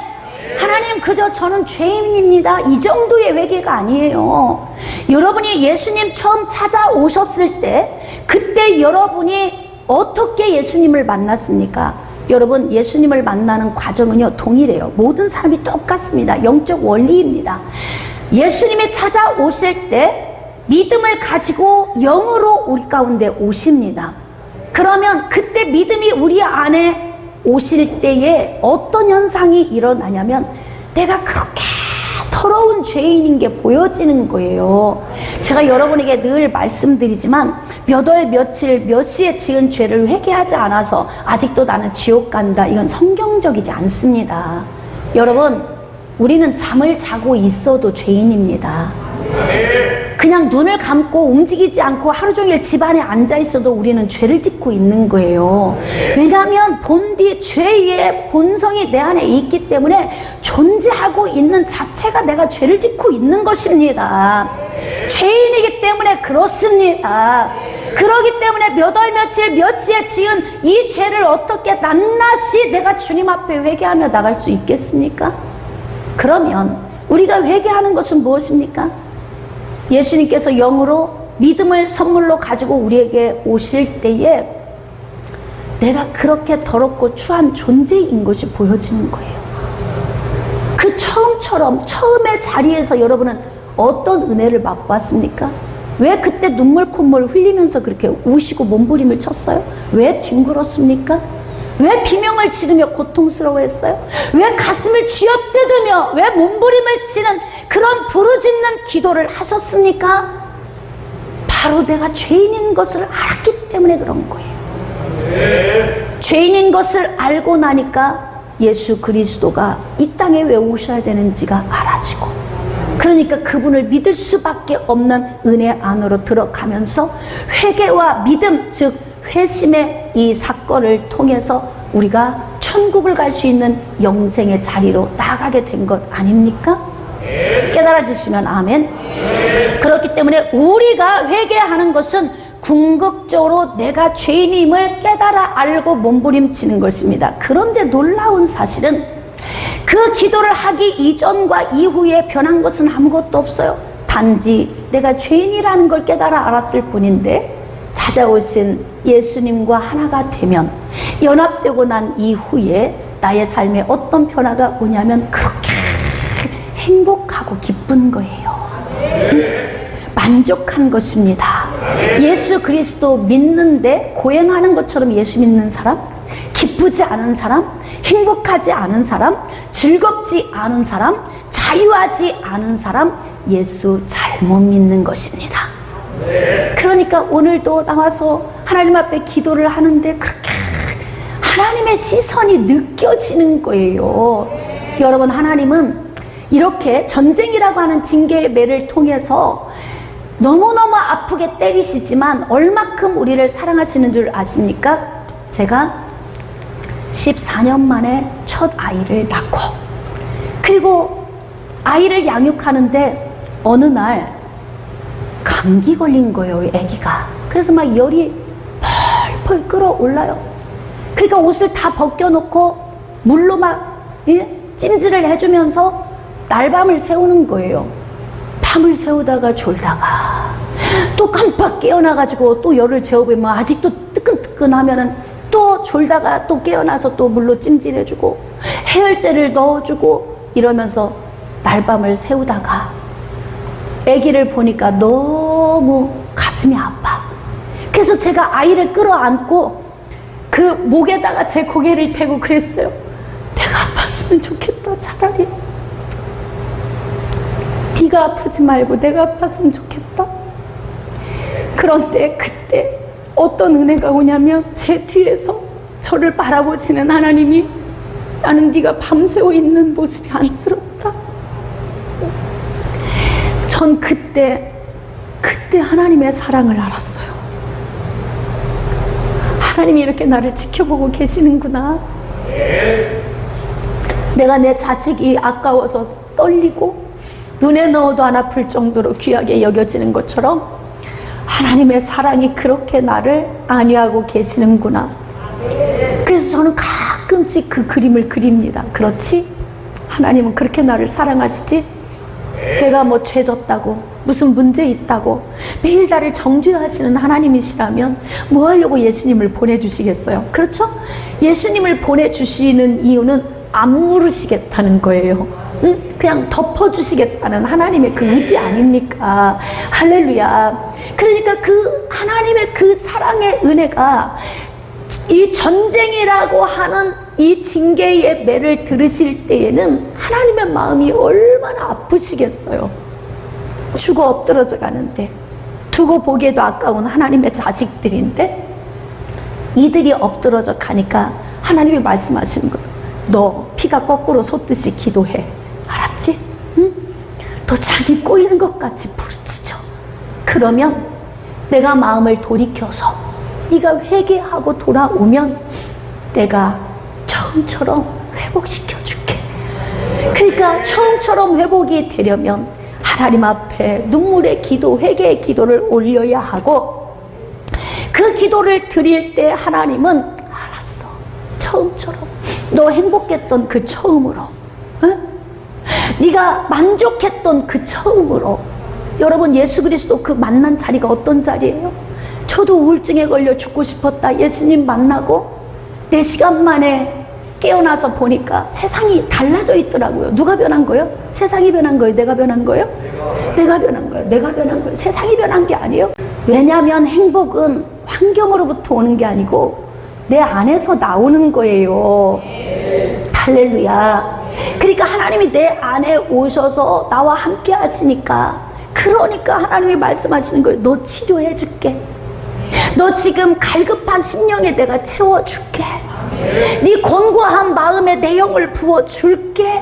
하나님, 그저 저는 죄인입니다, 이 정도의 회개가 아니에요. 여러분이 예수님 처음 찾아오셨을 때 그때 여러분이 어떻게 예수님을 만났습니까? 여러분, 예수님을 만나는 과정은요 동일해요. 모든 사람이 똑같습니다. 영적 원리입니다. 예수님이 찾아오실 때 믿음을 가지고 영으로 우리 가운데 오십니다. 그러면 그때 믿음이 우리 안에 오실 때에 어떤 현상이 일어나냐면 내가 그렇게 더러운 죄인인 게 보여지는 거예요. 제가 여러분에게 늘 말씀드리지만 몇 월 며칠 몇 시에 지은 죄를 회개하지 않아서 아직도 나는 지옥 간다, 이건 성경적이지 않습니다. 여러분, 우리는 잠을 자고 있어도 죄인입니다. 그냥 눈을 감고 움직이지 않고 하루 종일 집안에 앉아 있어도 우리는 죄를 짓고 있는 거예요. 왜냐하면 본디 죄의 본성이 내 안에 있기 때문에 존재하고 있는 자체가 내가 죄를 짓고 있는 것입니다. 죄인이기 때문에 그렇습니다. 그러기 때문에 몇 월 며칠 몇 시에 지은 이 죄를 어떻게 낱낱이 내가 주님 앞에 회개하며 나갈 수 있겠습니까? 그러면 우리가 회개하는 것은 무엇입니까? 예수님께서 영으로 믿음을 선물로 가지고 우리에게 오실 때에 내가 그렇게 더럽고 추한 존재인 것이 보여지는 거예요. 그 처음의 자리에서 여러분은 어떤 은혜를 맛보았습니까? 왜 그때 눈물 콧물 흘리면서 그렇게 우시고 몸부림을 쳤어요? 왜 뒹굴었습니까? 왜 비명을 지르며 고통스러워했어요? 왜 가슴을 쥐어뜯으며 왜 몸부림을 치는 그런 부르짖는 기도를 하셨습니까? 바로 내가 죄인인 것을 알았기 때문에 그런 거예요. 죄인인 것을 알고 나니까 예수 그리스도가 이 땅에 왜 오셔야 되는지가 알아지고, 그러니까 그분을 믿을 수밖에 없는 은혜 안으로 들어가면서 회개와 믿음, 즉 회심의 이 사건을 통해서 우리가 천국을 갈 수 있는 영생의 자리로 나아가게 된 것 아닙니까? 깨달아지시면 아멘. 그렇기 때문에 우리가 회개하는 것은 궁극적으로 내가 죄인임을 깨달아 알고 몸부림치는 것입니다. 그런데 놀라운 사실은 그 기도를 하기 이전과 이후에 변한 것은 아무것도 없어요. 단지 내가 죄인이라는 걸 깨달아 알았을 뿐인데, 찾아오신 예수님과 하나가 되면, 연합되고 난 이후에 나의 삶에 어떤 변화가 오냐면 그렇게 행복하고 기쁜 거예요. 만족한 것입니다. 예수 그리스도 믿는데 고행하는 것처럼 예수 믿는 사람, 기쁘지 않은 사람, 행복하지 않은 사람, 즐겁지 않은 사람, 자유하지 않은 사람, 예수 잘못 믿는 것입니다. 그러니까 오늘도 나와서 하나님 앞에 기도를 하는데 그렇게 하나님의 시선이 느껴지는 거예요. 여러분, 하나님은 이렇게 전쟁이라고 하는 징계의 매를 통해서 너무너무 아프게 때리시지만 얼마큼 우리를 사랑하시는 줄 아십니까? 제가 14년 만에 첫 아이를 낳고, 그리고 아이를 양육하는데 어느 날 감기 걸린 거예요, 아기가. 그래서 막 열이 펄펄 끓어올라요. 그러니까 옷을 다 벗겨놓고 물로 막 찜질을 해주면서 날밤을 새우는 거예요. 밤을 새우다가 졸다가 또 깜빡 깨어나가지고 또 열을 재워보면 아직도 뜨끈뜨끈하면은 또 졸다가 또 깨어나서 또 물로 찜질해주고 해열제를 넣어주고 이러면서 날밤을 새우다가 아기를 보니까 너무 가슴이 아파. 그래서 제가 아이를 끌어안고 그 목에다가 제 고개를 대고 그랬어요. 내가 아팠으면 좋겠다. 차라리 네가 아프지 말고 내가 아팠으면 좋겠다. 그런데 그때 어떤 은혜가 오냐면 제 뒤에서 저를 바라보시는 하나님이, 나는 네가 밤새워 있는 모습이 안쓰럽다. 전 그때 하나님의 사랑을 알았어요. 하나님이 이렇게 나를 지켜보고 계시는구나. 내가 내 자식이 아까워서 떨리고 눈에 넣어도 안 아플 정도로 귀하게 여겨지는 것처럼 하나님의 사랑이 그렇게 나를 안위하고 계시는구나. 그래서 저는 가끔씩 그 그림을 그립니다. 그렇지? 하나님은 그렇게 나를 사랑하시지? 내가 뭐 죄졌다고, 무슨 문제 있다고 매일 나를 정죄하시는 하나님이시라면 뭐 하려고 예수님을 보내주시겠어요? 그렇죠? 예수님을 보내주시는 이유는 안 물으시겠다는 거예요. 응? 그냥 덮어주시겠다는 하나님의 그 의지 아닙니까? 할렐루야. 그러니까 그 하나님의 그 사랑의 은혜가 이 전쟁이라고 하는 이 징계의 매를 들으실 때에는 하나님의 마음이 얼마나 아프시겠어요. 죽어 엎드러져 가는데, 두고 보기에도 아까운 하나님의 자식들인데 이들이 엎드러져 가니까 하나님이 말씀하시는 거예요. 너 피가 거꾸로 솟듯이 기도해. 알았지? 응? 너 장이 꼬이는 것 같이 부르짖어. 그러면 내가 마음을 돌이켜서 네가 회개하고 돌아오면 내가 처음처럼 회복시켜줄게. 그러니까 처음처럼 회복이 되려면 하나님 앞에 눈물의 기도, 회개의 기도를 올려야 하고, 그 기도를 드릴 때 하나님은 알았어. 처음처럼 너 행복했던 그 처음으로, 응? 네가 만족했던 그 처음으로. 여러분, 예수 그리스도 그 만난 자리가 어떤 자리예요? 저도 우울증에 걸려 죽고 싶었다 예수님 만나고 4시간 만에 깨어나서 보니까 세상이 달라져 있더라고요. 누가 변한 거예요? 세상이 변한 거예요? 내가 변한 거예요? 내가 변한 거예요. 내가 변한 거예요. 세상이 변한 게 아니에요. 왜냐하면 행복은 환경으로부터 오는 게 아니고 내 안에서 나오는 거예요. 할렐루야. 그러니까 하나님이 내 안에 오셔서 나와 함께 하시니까, 그러니까 하나님이 말씀하시는 거예요. 너 치료해 줄게. 너 지금 갈급한 심령에 내가 채워줄게. 네 곤고한 마음에 내 영을 부어줄게.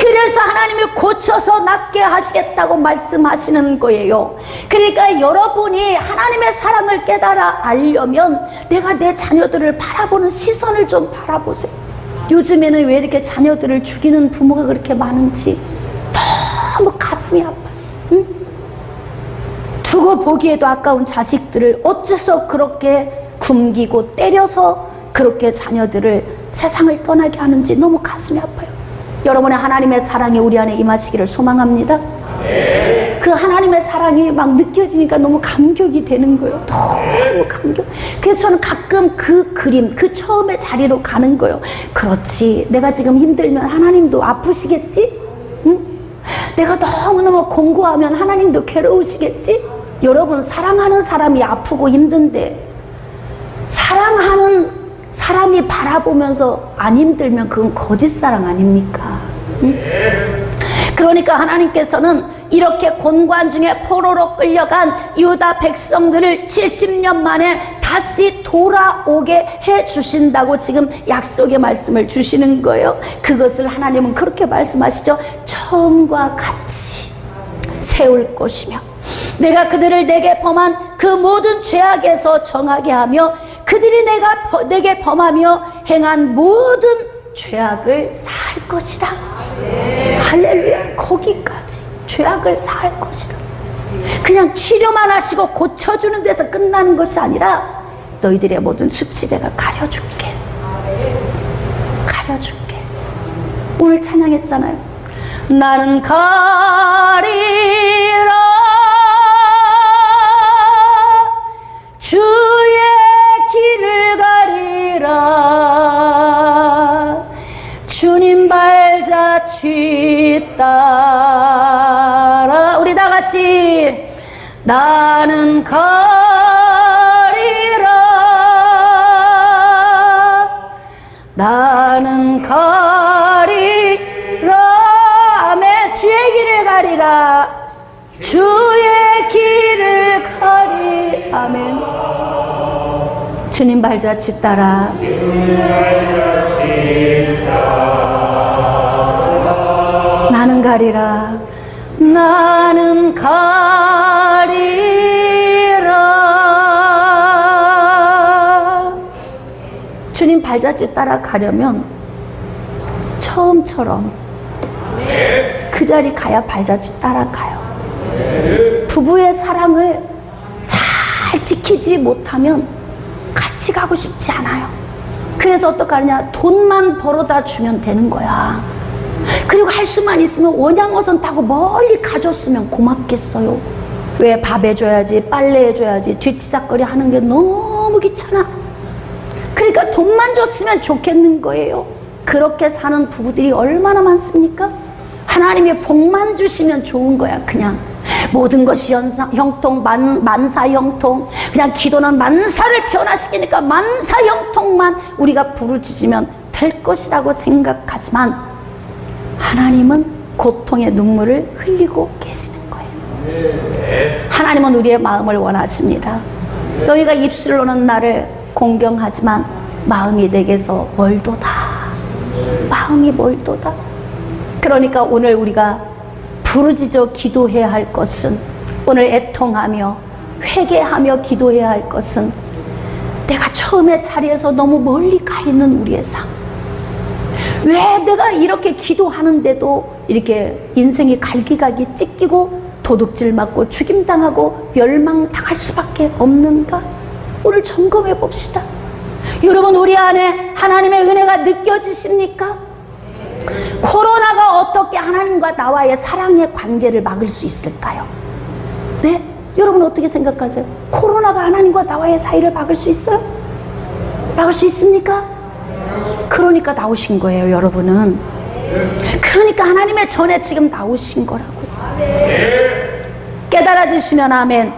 그래서 하나님이 고쳐서 낫게 하시겠다고 말씀하시는 거예요. 그러니까 여러분이 하나님의 사랑을 깨달아 알려면 내가 내 자녀들을 바라보는 시선을 좀 바라보세요. 요즘에는 왜 이렇게 자녀들을 죽이는 부모가 그렇게 많은지 너무 가슴이 아파요. 응? 두고 보기에도 아까운 자식들을 어째서 그렇게 굶기고 때려서 그렇게 자녀들을 세상을 떠나게 하는지 너무 가슴이 아파요. 여러분의 하나님의 사랑이 우리 안에 임하시기를 소망합니다. 그 하나님의 사랑이 막 느껴지니까 너무 감격이 되는 거예요. 너무 감격. 그래서 저는 가끔 그 그림, 그 처음의 자리로 가는 거예요. 그렇지, 내가 지금 힘들면 하나님도 아프시겠지? 응? 내가 너무너무 공고하면 하나님도 괴로우시겠지? 여러분, 사랑하는 사람이 아프고 힘든데 사랑하는 사람이 바라보면서 안 힘들면 그건 거짓 사랑 아닙니까? 응? 그러니까 하나님께서는 이렇게 곤고한 중에 포로로 끌려간 유다 백성들을 70년 만에 다시 돌아오게 해 주신다고 지금 약속의 말씀을 주시는 거예요. 그것을 하나님은 그렇게 말씀하시죠. 처음과 같이 세울 것이며 내가 그들을 내게 범한 그 모든 죄악에서 정하게 하며 그들이 내게 범하며 행한 모든 죄악을 사할 것이다. 할렐루야. 거기까지 죄악을 사할 것이다. 그냥 치료만 하시고 고쳐주는 데서 끝나는 것이 아니라 너희들의 모든 수치 내가 가려줄게. 가려줄게. 오늘 찬양했잖아요. 나는 가리라 주의 길을 가리라 주님 발자취 따라. 우리 다 같이 나는 가리라 나는 가리라 아멘. 주의 길을 가리라 주의 길을 가리 아멘. 주님 발자취 따라 나는 가리라 나는 가리라. 주님 발자취 따라 가려면 처음처럼 그 자리 가야 발자취 따라 가요. 부부의 사랑을 잘 지키지 못하면 같이 가고 싶지 않아요. 그래서 어떡하느냐, 돈만 벌어다 주면 되는 거야. 그리고 할 수만 있으면 원양어선 타고 멀리 가줬으면 고맙겠어요. 왜 밥 해줘야지, 빨래 해줘야지, 뒤치다거리 하는 게 너무 귀찮아. 그러니까 돈만 줬으면 좋겠는 거예요. 그렇게 사는 부부들이 얼마나 많습니까? 하나님이 복만 주시면 좋은 거야. 그냥 모든 것이 형통, 만사 형통. 그냥 기도는 만사를 변화시키니까 만사 형통만 우리가 부르짖으면 될 것이라고 생각하지만 하나님은 고통의 눈물을 흘리고 계시는 거예요. 하나님은 우리의 마음을 원하십니다. 너희가 입술로는 나를 공경하지만 마음이 내게서 멀도다. 마음이 멀도다. 그러니까 오늘 우리가 부르짖어 기도해야 할 것은, 오늘 애통하며 회개하며 기도해야 할 것은 내가 처음의 자리에서 너무 멀리 가 있는 우리의 삶. 왜 내가 이렇게 기도하는데도 이렇게 인생이 갈기갈기 찢기고 도둑질 맞고 죽임당하고 멸망당할 수밖에 없는가? 오늘 점검해 봅시다. 여러분, 우리 안에 하나님의 은혜가 느껴지십니까? 코로나가 어떻게 하나님과 나와의 사랑의 관계를 막을 수 있을까요? 네? 여러분 어떻게 생각하세요? 코로나가 하나님과 나와의 사이를 막을 수 있어요? 막을 수 있습니까? 그러니까 나오신 거예요, 여러분은. 그러니까 하나님의 전에 지금 나오신 거라고요. 깨달아지시면 아멘.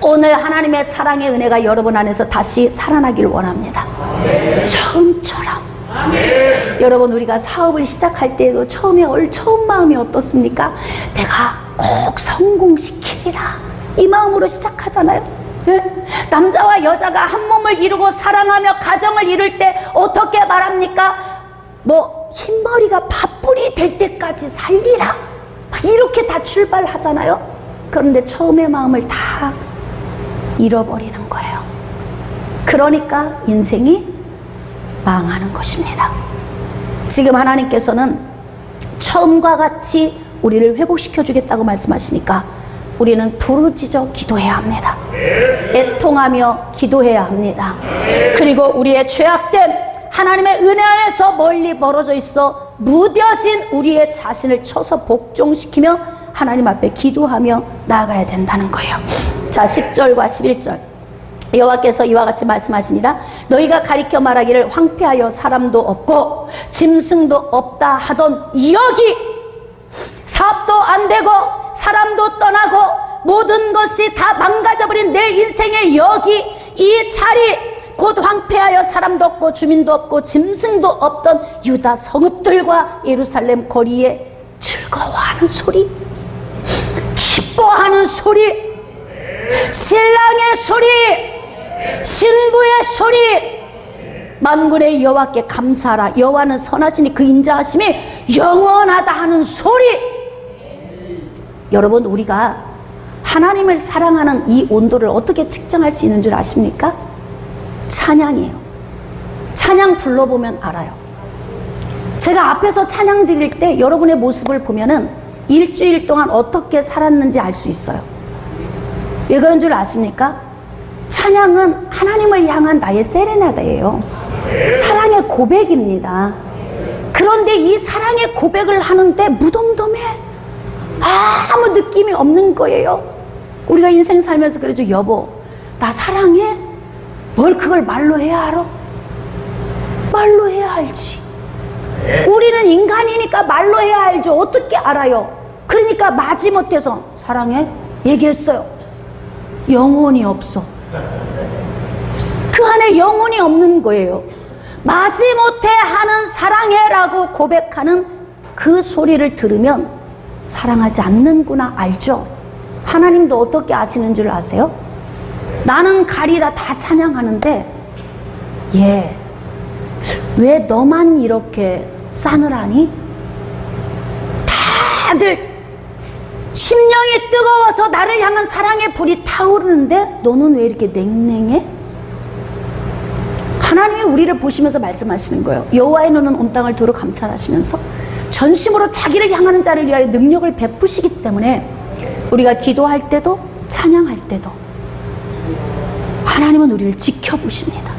오늘 하나님의 사랑의 은혜가 여러분 안에서 다시 살아나길 원합니다. 처음처럼. 여러분, 우리가 사업을 시작할 때에도 처음 마음이 어떻습니까? 내가 꼭 성공시키리라, 이 마음으로 시작하잖아요. 네? 남자와 여자가 한 몸을 이루고 사랑하며 가정을 이룰 때 어떻게 말합니까? 흰머리가 밥풀이 될 때까지 살리라, 이렇게 다 출발하잖아요. 그런데 처음의 마음을 다 잃어버리는 거예요. 그러니까 인생이 망하는 것입니다. 지금 하나님께서는 처음과 같이 우리를 회복시켜 주겠다고 말씀하시니까 우리는 부르짖어 기도해야 합니다. 애통하며 기도해야 합니다. 그리고 우리의 죄악된 하나님의 은혜 안에서 멀리 멀어져 있어 무뎌진 우리의 자신을 쳐서 복종시키며 하나님 앞에 기도하며 나아가야 된다는 거예요. 자, 10절과 11절. 여호와께서 이와 같이 말씀하시니라. 너희가 가리켜 말하기를 황폐하여 사람도 없고 짐승도 없다 하던 여기, 사업도 안 되고 사람도 떠나고 모든 것이 다 망가져버린 내 인생의 여기, 이 자리, 곧 황폐하여 사람도 없고 주민도 없고 짐승도 없던 유다 성읍들과 예루살렘 거리에 즐거워하는 소리, 기뻐하는 소리, 신랑의 소리, 신부의 소리, 만군의 여호와께 감사하라, 여호와는 선하시니 그 인자하심이 영원하다 하는 소리. 여러분, 우리가 하나님을 사랑하는 이 온도를 어떻게 측정할 수 있는 줄 아십니까? 찬양이에요. 찬양 불러보면 알아요. 제가 앞에서 찬양 드릴 때 여러분의 모습을 보면은 일주일 동안 어떻게 살았는지 알 수 있어요. 왜 그런 줄 아십니까? 찬양은 하나님을 향한 나의 세레나데예요. 사랑의 고백입니다. 그런데 이 사랑의 고백을 하는데 무덤덤해. 아무 느낌이 없는 거예요. 우리가 인생 살면서 그러죠. 여보, 나 사랑해? 뭘 그걸 말로 해야 알아? 말로 해야 알지. 우리는 인간이니까 말로 해야 알죠. 어떻게 알아요? 그러니까 마지못해서 사랑해? 얘기했어요. 영혼이 없어. 그 안에 영혼이 없는 거예요. 마지못해 하는 사랑해라고 고백하는 그 소리를 들으면 사랑하지 않는구나 알죠? 하나님도 어떻게 아시는 줄 아세요? 나는 가리라 다 찬양하는데 왜 너만 이렇게 싸늘하니? 다들 심령이 뜨거워서 나를 향한 사랑의 불이 타오르는데 너는 왜 이렇게 냉랭해? 하나님이 우리를 보시면서 말씀하시는 거예요. 여호와의 눈은 온 땅을 두루 감찰하시면서 전심으로 자기를 향하는 자를 위하여 능력을 베푸시기 때문에 우리가 기도할 때도 찬양할 때도 하나님은 우리를 지켜보십니다.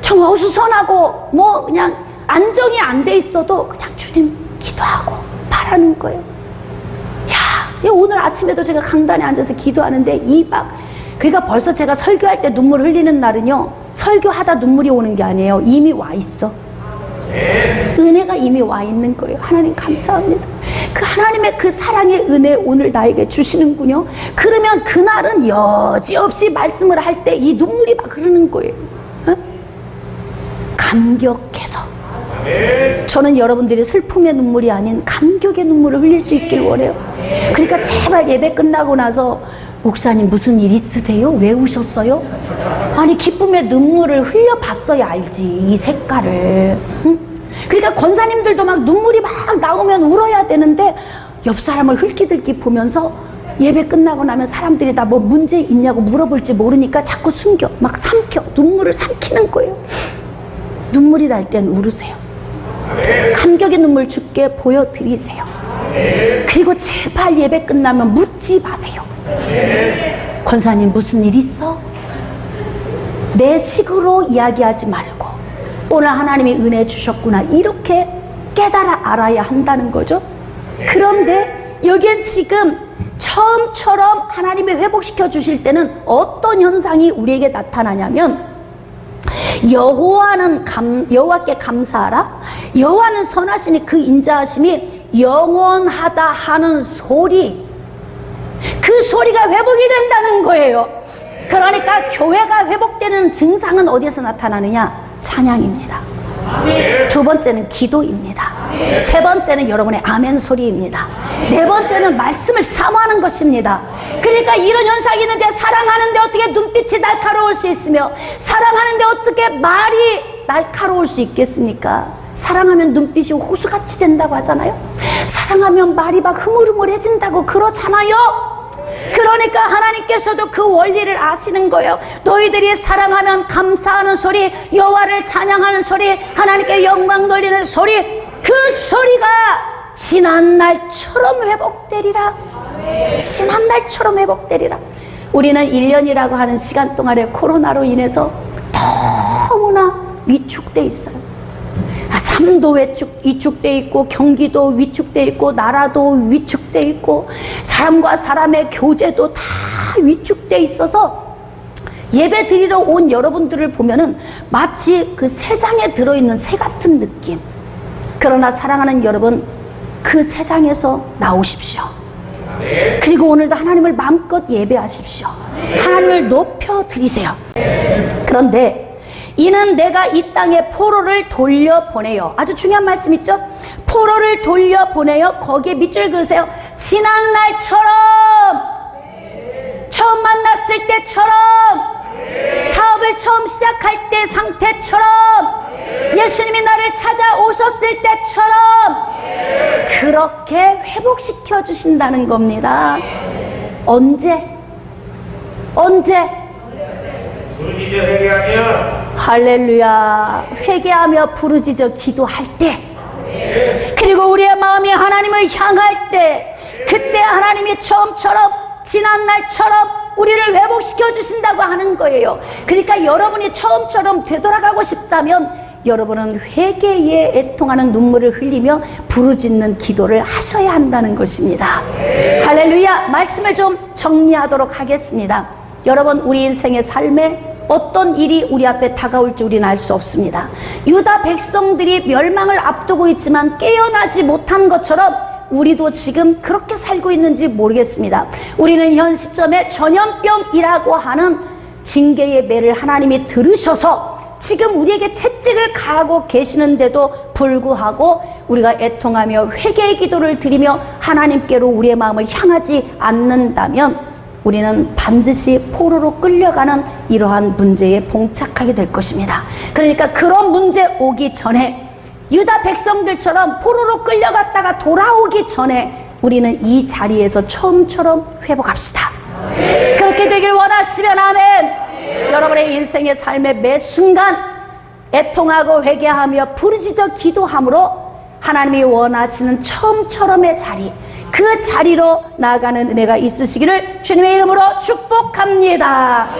정 어수선하고 그냥 안정이 안 돼 있어도 그냥 주님 기도하고 바라는 거예요. 오늘 아침에도 제가 강단에 앉아서 기도하는데 그러니까 벌써 제가 설교할 때 눈물 흘리는 날은요, 설교하다 눈물이 오는 게 아니에요. 이미 와 있어. 은혜가 이미 와 있는 거예요. 하나님 감사합니다. 그 하나님의 그 사랑의 은혜 오늘 나에게 주시는군요. 그러면 그날은 여지없이 말씀을 할 때 이 눈물이 막 흐르는 거예요. 감격해서. 저는 여러분들이 슬픔의 눈물이 아닌 감격의 눈물을 흘릴 수 있길 원해요. 그러니까 제발 예배 끝나고 나서 목사님 무슨 일 있으세요? 왜 우셨어요? 아니 기쁨의 눈물을 흘려봤어야 알지, 이 색깔을. 응? 그러니까 권사님들도 막 눈물이 막 나오면 울어야 되는데 옆 사람을 흘끼들끼 보면서 예배 끝나고 나면 사람들이 다 뭐 문제 있냐고 물어볼지 모르니까 자꾸 숨겨, 막 삼켜, 눈물을 삼키는 거예요. 눈물이 날 땐 울으세요. 감격의 눈물 주께 보여드리세요. 그리고 제발 예배 끝나면 묻지 마세요. 권사님 무슨 일 있어? 내 식으로 이야기하지 말고 오늘 하나님이 은혜 주셨구나 이렇게 깨달아 알아야 한다는 거죠. 그런데 여기엔 지금 처음처럼 하나님이 회복시켜 주실 때는 어떤 현상이 우리에게 나타나냐면 여호와께 감사하라. 여호와는 선하시니 그 인자하심이 영원하다 하는 소리. 그 그 소리가 회복이 된다는 거예요. 그러니까 교회가 회복되는 증상은 어디에서 나타나느냐? 찬양입니다. 두 번째는 기도입니다. 세 번째는 여러분의 아멘 소리입니다. 네 번째는 말씀을 사모하는 것입니다. 그러니까 이런 현상이 있는데 사랑하는데 어떻게 눈빛이 날카로울 수 있으며 사랑하는데 어떻게 말이 날카로울 수 있겠습니까? 사랑하면 눈빛이 호수같이 된다고 하잖아요. 사랑하면 말이 막 흐물흐물해진다고 그러잖아요. 그러니까 하나님께서도 그 원리를 아시는 거예요. 너희들이 사랑하면 감사하는 소리, 여호와를 찬양하는 소리, 하나님께 영광 돌리는 소리, 그 소리가 지난날처럼 회복되리라. 지난날처럼 회복되리라. 우리는 1년이라고 하는 시간 동안에 코로나로 인해서 너무나 위축돼 있어요. 삶도 위축돼 있고, 경기도 위축돼 있고, 나라도 위축돼 있고, 사람과 사람의 교제도 다 위축돼 있어서 예배 드리러 온 여러분들을 보면은 마치 그 새장에 들어있는 새 같은 느낌. 그러나 사랑하는 여러분, 그 새장에서 나오십시오. 그리고 오늘도 하나님을 마음껏 예배하십시오. 하나님을 높여드리세요. 그런데 이는 내가 이 땅에 포로를 돌려보내요. 아주 중요한 말씀 있죠? 포로를 돌려보내요. 거기에 밑줄 그으세요. 지난날처럼, 처음 만났을 때처럼, 사업을 처음 시작할 때 상태처럼, 예수님이 나를 찾아오셨을 때처럼 그렇게 회복시켜 주신다는 겁니다. 언제? 부르짖어 회개하며, 할렐루야. 회개하며 부르짖어 기도할 때, 그리고 우리의 마음이 하나님을 향할 때, 그때 하나님이 처음처럼 지난날처럼 우리를 회복시켜 주신다고 하는 거예요. 그러니까 여러분이 처음처럼 되돌아가고 싶다면 여러분은 회개에 애통하는 눈물을 흘리며 부르짖는 기도를 하셔야 한다는 것입니다. 할렐루야. 말씀을 좀 정리하도록 하겠습니다. 여러분, 우리 인생의 삶에 어떤 일이 우리 앞에 다가올지 우리는 알 수 없습니다. 유다 백성들이 멸망을 앞두고 있지만 깨어나지 못한 것처럼 우리도 지금 그렇게 살고 있는지 모르겠습니다. 우리는 현 시점에 전염병이라고 하는 징계의 매를 하나님이 들으셔서 지금 우리에게 채찍을 가하고 계시는데도 불구하고 우리가 애통하며 회개의 기도를 드리며 하나님께로 우리의 마음을 향하지 않는다면 우리는 반드시 포로로 끌려가는 이러한 문제에 봉착하게 될 것입니다. 그러니까 그런 문제 오기 전에, 유다 백성들처럼 포로로 끌려갔다가 돌아오기 전에 우리는 이 자리에서 처음처럼 회복합시다. 그렇게 되길 원하시면 아멘. 여러분의 인생의 삶의 매 순간 애통하고 회개하며 부르짖어 기도함으로 하나님이 원하시는 처음처럼의 자리, 그 자리로 나아가는 은혜가 있으시기를 주님의 이름으로 축복합니다.